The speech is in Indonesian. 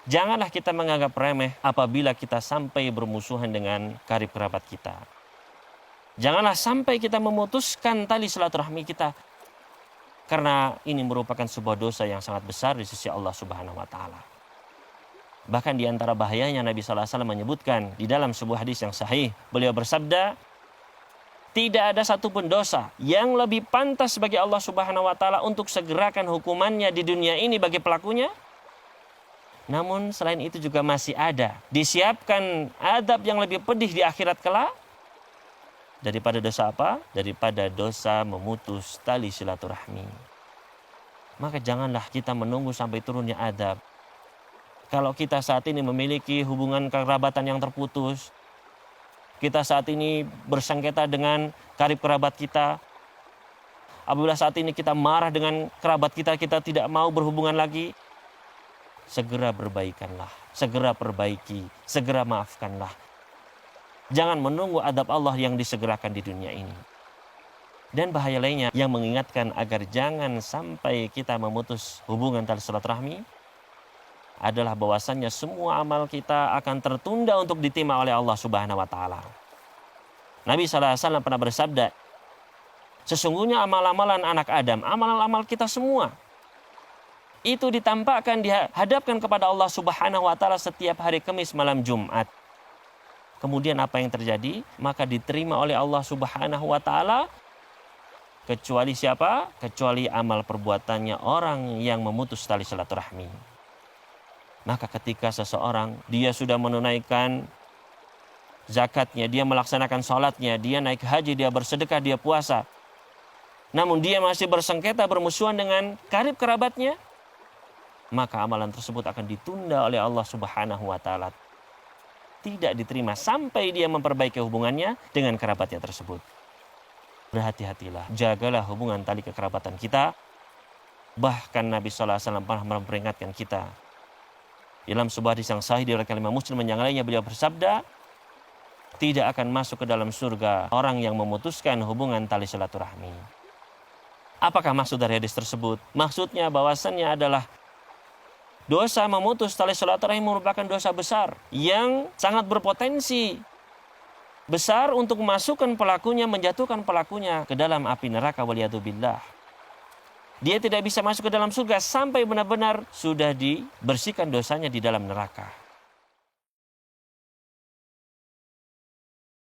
Janganlah kita menganggap remeh apabila kita sampai bermusuhan dengan karib kerabat kita. Janganlah sampai kita memutuskan tali silaturahmi kita, karena ini merupakan sebuah dosa yang sangat besar di sisi Allah Subhanahu wa taala. Bahkan di antara bahayanya Nabi sallallahu alaihi wasallam menyebutkan di dalam sebuah hadis yang sahih, beliau bersabda, tidak ada satupun dosa yang lebih pantas bagi Allah Subhanahu wa taala untuk segerakan hukumannya di dunia ini bagi pelakunya. Namun selain itu juga masih ada, disiapkan adab yang lebih pedih di akhirat kelak daripada dosa apa? Daripada dosa memutus tali silaturahmi. Maka janganlah kita menunggu sampai turunnya adab. Kalau kita saat ini memiliki hubungan kerabatan yang terputus, kita saat ini bersengketa dengan karib kerabat kita, apabila saat ini kita marah dengan kerabat kita, kita tidak mau berhubungan lagi, segera berbaikanlah, segera perbaiki, segera maafkanlah. Jangan menunggu adab Allah yang disegerakan di dunia ini. Dan bahaya lainnya yang mengingatkan agar jangan sampai kita memutus hubungan tali silaturahmi adalah bahwasannya semua amal kita akan tertunda untuk diterima oleh Allah Subhanahu wa taala. Nabi sallallahu alaihi wasallam pernah bersabda, sesungguhnya amal-amalan anak Adam, amal-amal kita semua itu ditampakkan, dihadapkan kepada Allah Subhanahu wa taala setiap hari Kamis malam Jumat. Kemudian apa yang terjadi? Maka diterima oleh Allah Subhanahu wa taala kecuali siapa? Kecuali amal perbuatannya orang yang memutus tali silaturahmi. Maka ketika seseorang dia sudah menunaikan zakatnya, dia melaksanakan sholatnya, dia naik haji, dia bersedekah, dia puasa, namun dia masih bersengketa bermusuhan dengan karib kerabatnya, maka amalan tersebut akan ditunda oleh Allah Subhanahu wa taala. Tidak diterima sampai dia memperbaiki hubungannya dengan kerabatnya tersebut. Berhati-hatilah, jagalah hubungan tali kekerabatan kita. Bahkan Nabi sallallahu alaihi wasallam pernah memperingatkan kita. Dalam sebuah hadis yang sahih diriwayatkan oleh Imam Muslim yang lainnya, beliau bersabda, tidak akan masuk ke dalam surga orang yang memutuskan hubungan tali silaturahmi. Apakah maksud dari hadis tersebut? Maksudnya bahwasannya adalah dosa memutus tali silaturahmi merupakan dosa besar yang sangat berpotensi besar untuk memasukkan pelakunya, menjatuhkan pelakunya ke dalam api neraka, waliyadzubillah. Dia tidak bisa masuk ke dalam surga sampai benar-benar sudah dibersihkan dosanya di dalam neraka.